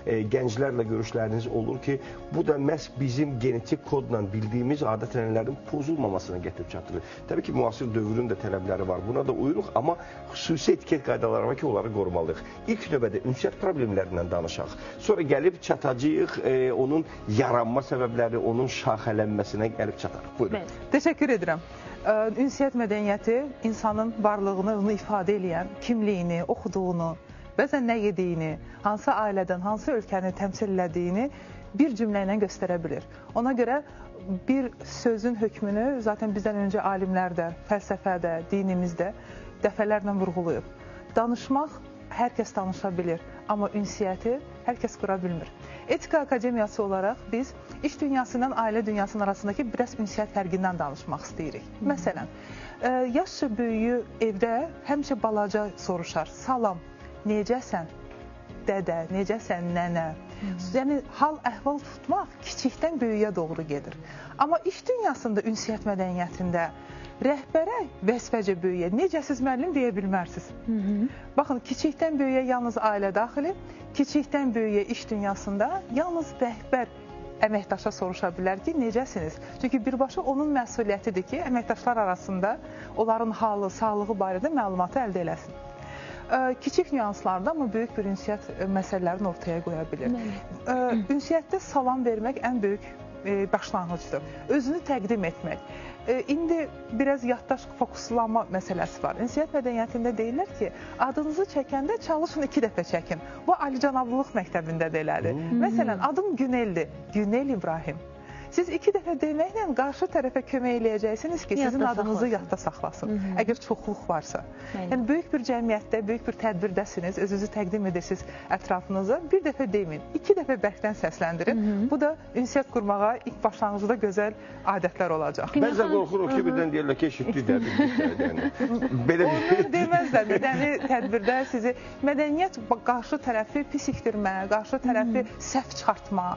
gənclərlə görüşləriniz olur ki, bu da məhz bizim genetik kodla bildiyimiz adət-ənənələrin pozulmamasına gətirib çatdırır. Təbii ki, müasir dövrün də tələbləri var. Buna da uyuruq, amma xüsusi etiket qaydaları var ki, onları qorumalıyıq. İlk növbədə ünsiyyət problemlərindən danışaq. Sonra gəlib çatacağıq onun yaranma səbəbləri, onun şaxələnməsinə gəlib çatarıq. Buyurun. Təşəkkür edirəm. Ünsiyyət mədəniyyəti insanın varlığını, onu ifadə edən kimliyini, oxuduğunu, bəzən nə yediyini, hansı ailədən, hansı ölkəni təmsil elədiyini bir cümlə ilə göstərə bilir. Ona görə bir sözün hökmünü zaten bizdən öncə alimlər də, fəlsəfədə, dinimizdə dəfələrlə vurğulayıb. Danışmaq hər kəs danışa bilir, amma ünsiyyəti hər kəs qura bilmir. Etika Akademiyası olaraq biz iş dünyasından ailə dünyasının arasındakı biraz ünsiyyət fərqindən danışmaq istəyirik. Məsələn, yaşca böyüyü evdə həmişə balaca soruşar. Salam, necəsən dədə, necəsən nənə? Yəni, hal-əhval tutmaq kiçikdən böyüyə doğru gedir. Amma iş dünyasında ünsiyyət mədəniyyətində rəhbərə vəzifəcə böyüyə necəsiz müəllim deyə bilmərsiniz. Baxın, kiçikdən böyüyə yalnız ailə daxili, kiçikdən böyüyə iş dünyasında yalnız rəhbər əməkdaşa soruşa bilər ki, necəsiniz? Çünki birbaşa onun məsuliyyətidir ki, əməkdaşlar arasında onların halı, sağlığı barədə məlumatı əldə eləsin. Kiçik nüanslarda, amma böyük bir ünsiyyət məsələlərini ortaya qoya bilir. Ünsiyyətdə salam vermək ən böyük başlanğıcdır. Özünü təqdim etmək. İndi biraz yaddaş fokuslanma məsələsi var. Ünsiyyət mədəniyyətində deyirlər ki, adınızı çəkəndə çalışın 2 dəfə çəkin. Bu alicənablılıq məktəbində də elədir. Məsələn, adım Güneldir. Günel İbrahim. Siz 2 dəfə deməklə qarşı tərəfə kömək eləyəcəksiniz ki, sizin adınızı yadda saxlasın, əgər çoxluq varsa. Yəni, böyük bir cəmiyyətdə, böyük bir tədbirdəsiniz, özünüzü təqdim edirsiniz ətrafınıza, 1 dəfə deyin, 2 dəfə bərkdən səsləndirin. Bu da ünsiyyət qurmağa ilk başlanğıcda gözəl adətlər olacaq. Bəzən qorxuruq ki, birdən deyirlər ki, eşitdik də, bildik. Onu deməzlər, mədəni tədbirdə sizi mədəniyyət qarşı tərəfi pis ikdirmə, qarşı tərəfi səhv çıxartma,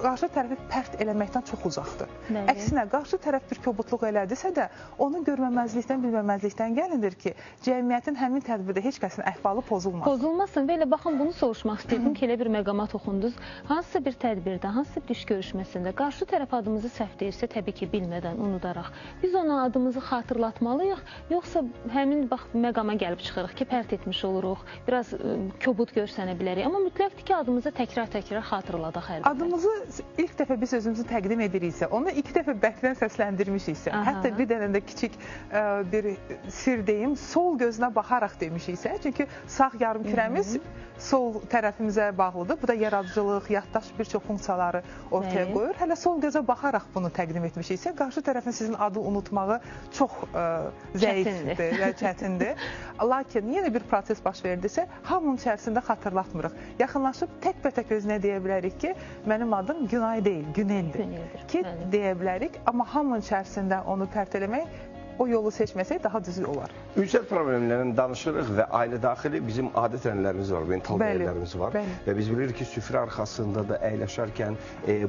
qarşı tərəfi pərt eləmək çox uzaqdır. Əksinə, qarşı tərəf bir kobudluq elədisə də, onu görməməzlikdən, bilməməzlikdən gəlindir ki, cəmiyyətin həmin tədbirdə heç kəsin əhvalı pozulmasın. Pozulmasın və elə baxın, bunu soruşmaq istəyirdim ki, elə bir məqama toxundunuz. Hansısa bir tədbirdə, hansısa bir iş görüşməsində qarşı tərəf adımızı səhv deyirsə, təbii ki, bilmədən, unudaraq, biz ona adımızı xatırlatmalıyıq, yoxsa həmin məqama gəlib çıxırıq ki, pərt etmiş oluruq, biraz kobud görsənə bilərik, amma mütləqdir ki, adımızı təkrar-təkrar xatırladaq hər dəfə. Adımızı ilk dəfə biz özümüzü təqdim ediriksə, onu 2 dəfə bərkdən səsləndirmişiksə, hətta bir dənə də kiçik bir sir deyim, sol gözünə baxaraq demişiksə, çünki sağ yarımkürəmiz sol tərəfimizə bağlıdır. Bu da yaradıcılıq, yaddaş bir çox funksiyaları ortaya qoyur. Hələ sol gözə baxaraq bunu təqdim etmişiksə, qarşı tərəfin sizin adı unutmağı çox zəifdir və çətindir. Lakin yenə bir proses baş verdisə, hamının içərisində xatırlatmırıq. Yaxınlaşıb tək-bətək özünə deyə bilərik ki, mənim adım Günay deyil, Güneldir. Ki, deyə bilərik, amma hamının içərisində onu pərt eləmək, o yolu seçməsək daha düzgün olar. Ünsiyyət problemlərindən danışırıq və ailə daxili bizim adət-ənənələrimiz var, mental dəyərlərimiz var. Və biz bilirik ki, süfrə arxasında da əyləşərkən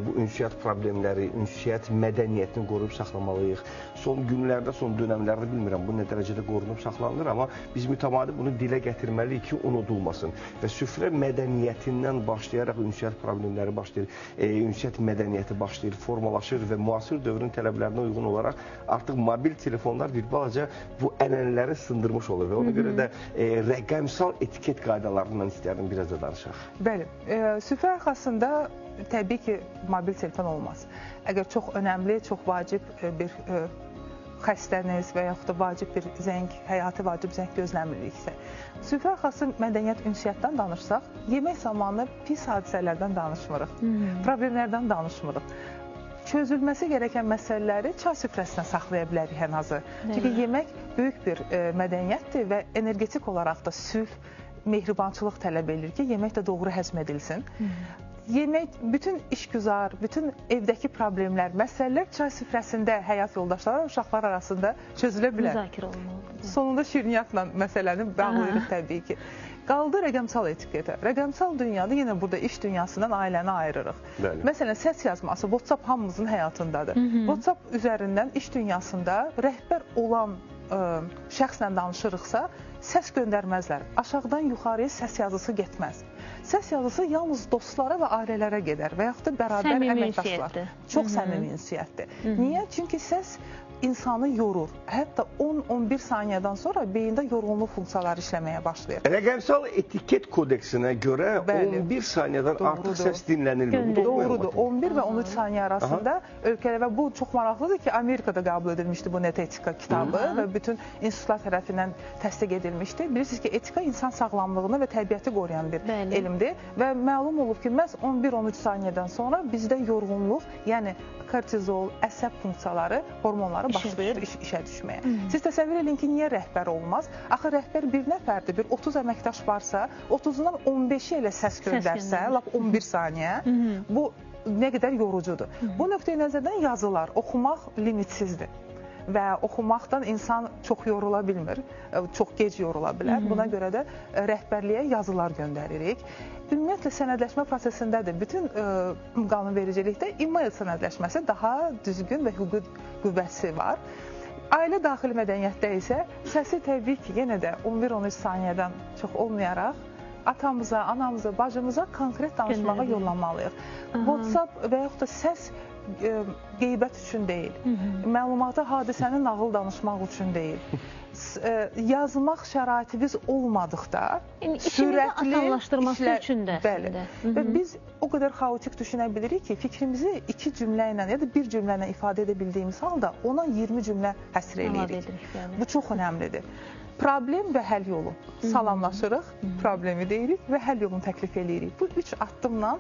bu ünsiyyət problemləri, ünsiyyət mədəniyyətini qoruyub saxlamalıyıq. Son günlərdə, son dönəmlərdə bilmirəm bu nə dərəcədə qorunub saxlanılır, amma biz mütəmadi bunu dilə gətirməliyik ki, unudulmasın. Və süfrə mədəniyyətindən başlayaraq ünsiyyət problemləri başlayır, ünsiyyət mədəniyyəti başlayır, formalaşır və müasir dövrün tələblərinə uyğun olaraq artıq mobil telefon bir balaca bu ənənələri sındırmış olur və ona görə də rəqəmsal etiket qaydalarından istəyərdim biraz da danışaq. Bəli, süfrə arxasında təbii ki, mobil telefon olmaz. Əgər çox önəmli, çox vacib bir xəstəniz və yaxud da vacib bir zəng, həyati vacib zəng gözləmiriksə. Süfrə arxası mədəniyyət ünsiyyətdən danışsaq, yemək zamanı pis hadisələrdən danışmırıq, problemlərdən danışmırıq. Çözülməsi gerəkən məsələləri çay süfrəsinə saxlaya bilərik ən azı. Çünki yemək böyük bir mədəniyyətdir və energetik olaraq da sülh, mehribançılıq tələb edir ki, yemək də doğru həzm edilsin. Yemək, bütün işgüzar, bütün evdəki problemlər, məsələlər çay süfrəsində həyat yoldaşları, uşaqlar arasında çözülə bilər. Müzakirə olmalıdır. Sonunda şirniyyatla məsələni bağlayırıq təbii ki. Qaldı rəqəmsal etiketə. Rəqəmsal dünyada yenə burada iş dünyasından ailəni ayırırıq. Məsələn, səs yazması, WhatsApp hamımızın həyatındadır. WhatsApp üzərindən iş dünyasında rəhbər olan şəxslə danışırıqsa, səs göndərməzlər. Aşağıdan yuxarıya səs yazısı getməz. səs yazısı yalnız dostlara və ailələrə gedər və yaxud da bərabər əməkdaşlar. Çox səmimi ünsiyyətdir. Niyə? Çünki səs insanı yorur. Hətta 10-11 saniyədən sonra beyində yorğunluq funksiyaları işləməyə başlayır. Rəqəmsal etiket kodeksinə görə 11 saniyədən artıq səs dinlənilmir. Doğrudur. 11 və 13 saniyə arasında ölkədə və bu çox maraqlıdır ki, Amerikada qəbul edilmişdi bu etika kitabı və bütün institutlar tərəfindən təsdiq edilmişdi. Bilirsiniz ki, etika insan sağlamlığını və təbiəti qoruyan bir elmdir və məlum olub ki, məhz 11-13 saniyədən sonra bizdə yorğunluq, yəni kortizol, əsəb funksiyaları, hormonları başlayır işə düşməyə. Siz təsəvvür edin ki, niyə rəhbər olmaz? Axı rəhbər bir nəfərdir, bir 30 əməkdaş varsa, 30-dan 15-i elə səs göndərsə, lap 11 saniyə, bu nə qədər yorucudur. Bu nöqteyi nəzərdən yazılar, oxumaq limitsizdir. Və oxumaqdan insan çox yorula bilmir, çox gec yorula bilər. Buna görə də rəhbərliyə yazılar göndəririk. Ümumiyyətlə, sənədləşmə prosesindədir. Bütün qanunvericilikdə e-mail sənədləşməsi daha düzgün və hüquqi qüvvəsi var. Ailə daxili mədəniyyətdə isə səsi təbii ki, yenə də 11-13 saniyədən çox olmayaraq atamıza, anamıza, bacımıza konkret danışmağa yollanmalıyıq. WhatsApp və yaxud da səs qeybət üçün deyil, məlumata, hadisəni nağıl danışmaq üçün deyil. Yazmaq şəraitimiz olmadıqda sürətli asanlaşdırması üçün də. Bəli. Və biz o qədər xaotik düşünə bilirik ki, fikrimizi 2 cümlə ilə ya da 1 cümlə ilə ifadə edə bildiyimiz halda ona 20 cümlə həsr edirik. Bu çox önəmlidir. Problem və həll yolu. Salamlaşırıq, problemi deyirik və həll yolunu təklif edirik. Bu 3 addımla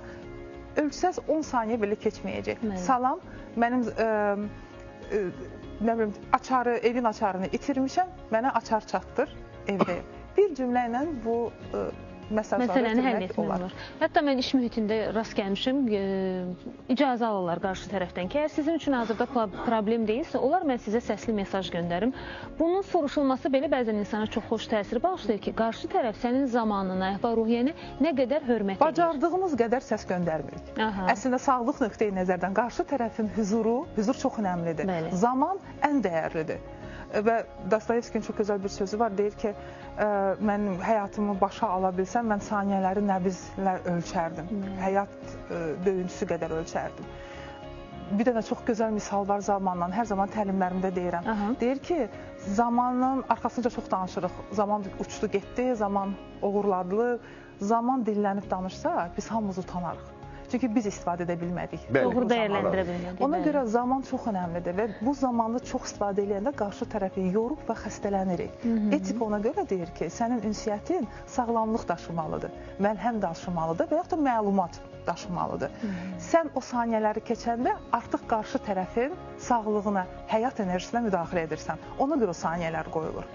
ölçsəz 10 saniyə belə keçməyəcək. Salam, mənim açarı, evin açarını itirmişəm, mənə açar çatdır evdəyim. Bir cümlə ilə bu məsələni həll etmək olar. Hətta mən iş mühitində rast gəlmişim, icazə alırlar qarşı tərəfdən ki, əgər sizin üçün hazırda problem deyilsə, olar mən sizə səsli mesaj göndərim. Bunun soruşulması belə bəzən insana çox xoş təsir bağışlayır ki, qarşı tərəf sənin zamanına və ruhiyyəni nə qədər hörmət edir. Bacardığımız qədər səs göndərmirik. Əslində, sağlıq nöqteyi nəzərdən qarşı tərəfin huzur çox önəmlidir. Zaman ən dəyərlidir. Və Dostoyevskinin çox gözəl bir sözü var, deyir ki, mən həyatımı başa ala bilsəm, mən saniyələri nəbizlə ölçərdim, həyat döyüntüsü qədər ölçərdim. Bir dənə çox gözəl misal var zamanla, hər zaman təlimlərimdə deyirəm. Deyir ki, zamanın arxasınca çox danışırıq, zaman uçdu getdi, zaman uğurladı, zaman dillənib danışsa, biz hamımız utanarıq. Çünki biz istifadə edə bilmədik. Doğru dəyərləndirə bilmədik. Ona görə zaman çox önəmlidir və bu zamanı çox istifadə edəndə qarşı tərəfi yorub və xəstələnirik. Etika ona görə deyir ki, sənin ünsiyyətin sağlamlıq daşımalıdır, məlhəm daşımalıdır və yaxud da məlumat daşımalıdır. Sən o saniyələri keçəndə artıq qarşı tərəfin sağlığına, həyat enerjisinə müdaxilə edirsən. Ona görə o saniyələr qoyulur.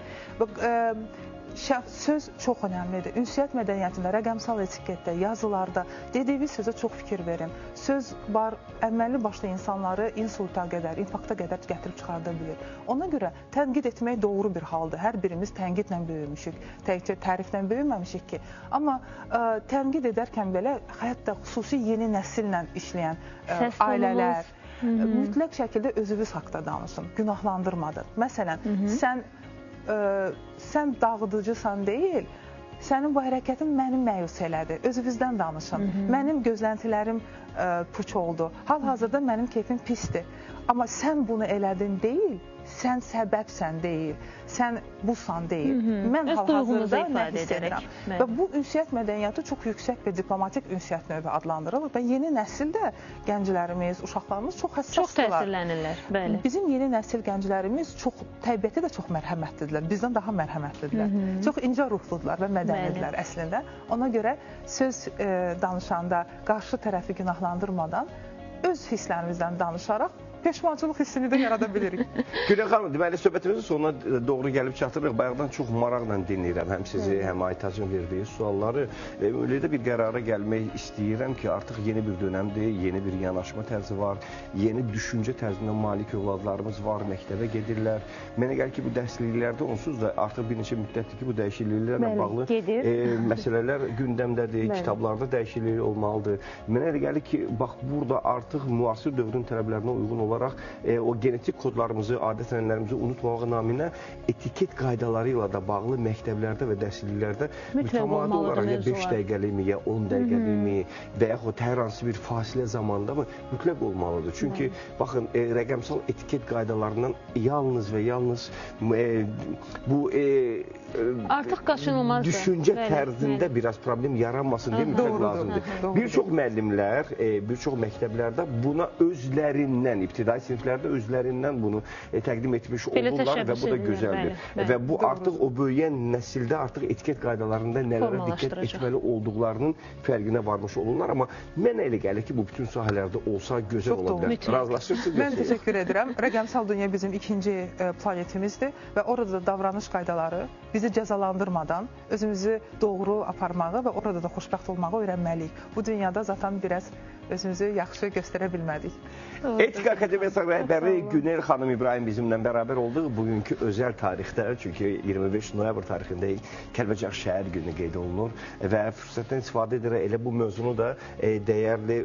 Söz çox önəmlidir. Ünsiyyət mədəniyyətində, rəqəmsal etiketdə, yazılarda dediyiniz sözə çox fikir verin. Söz var, əməlli başlı insanları insulta qədər, infarkta qədər gətirib çıxarda bilir. Ona görə tənqid etmək doğru bir haldır. Hər birimiz tənqidlə böyümüşük, təkcə təriflə böyüməmişik ki. Amma tənqid edərkən belə, hətta xüsusi yeni nəsillə işləyən ailələr mütləq şəkildə özünüz haqda danışın, günahlandırmadan. Məsələn, sən dağıdıcısan deyil, sənin bu hərəkətin məni məyus elədi, özünüzdən danışın. Mənim gözləntilərim puç oldu, hal-hazırda mənim keyfim pisdir. Amma sən bunu elədin deyil, sən səbəbsən deyil, sən busan deyil. Mən hal-hazırda nə hiss edirəm. Və bu ünsiyyət mədəniyyəti çox yüksək bir diplomatik ünsiyyət növü adlandırılır və yeni nəsildə gənclərimiz, uşaqlarımız çox həssasdırlar. Çox təsirlənirlər, bəli. Bizim yeni nəsil gənclərimiz təbiəti də çox mərhəmətlidirlər, bizdən daha mərhəmətlidirlər. Çox incə ruhludular və mədənidirlər əslində. Ona görə söz danışanda qarşı tərəfi günahlandırmadan öz hisslərimizdən danışaraq peşmançılıq hissini də yarada bilirik. Günel xanım, deməli, söhbətimizin sonuna doğru gəlib çatırıq. Bayaqdan çox maraqla dinləyirəm həm sizi, həm Aytacın verdiyi sualları. Öyle bir qərara gəlmək istəyirəm ki, artıq yeni bir dönəmdir, yeni bir yanaşma tərzi var, yeni düşüncə tərzinə malik övladlarımız var, məktəbə gedirlər. Mənə gəlir ki, bu dərsliklərdə onsuz da artıq bir neçə müddətdir ki, bu dəyişikliklərlə bağlı məsələlər gündəmdədir, kitablarda dəyişiklik olmalıdır. Mənə elə gəlir ki, bax, burada artıq müasir dövrün tələblərinə uyğun olan olaraq o genetik kodlarımızı, adət-ənənlərimizi unutmamaq naminə etiket qaydaları ilə də bağlı məktəblərdə və dərsliklərdə mütəmadi olaraq ya 5 dəqiqəlikmi, ya 10 dəqiqəlikmi və yaxud hər hansı bir fasilə zamanda mı mütləq olmalıdır. Çünki baxın, rəqəmsal etiket qaydalarından yalnız və yalnız bu artıq qaçınılmazdır. Düşüncə tərzində biraz problem yaranmasın deyə mütləq lazımdır. Bir çox müəllimlər, bir çox məktəblərdə buna özlərindən, ibtidai siniflərdə özlərindən bunu təqdim etmiş olurlar və bu da gözəldir. Və bu artıq o böyüyən nəsildə artıq etiket qaydalarında nələrə diqqət etməli olduqlarının fərqinə varmış olurlar. Amma mən elə gəlir ki, bu bütün sahələrdə olsa gözəl ola bilər. Razılaşırsınız? Mən təşəkkür edirəm. Rəqəmsal dünya bizim ikinci planetimizdir və orada da davranış qaydaları bizi cəzalandırmadan özümüzü doğru aparmağı və orada da xoşbəxt olmağı öyrənməliyik. Bu dünyada zaten biraz özümüzü yaxşı göstərə bilmədik. Etika Akademiyası rəhbəri Günel xanım İbrahim bizimlə bərabər oldu. Bugünkü özəl tarixdə, çünki 25 noyabr tarixində Kəlbəcər şəhər günü qeyd olunur və fürsətdən istifadə edərək elə bu mövzunu da dəyərli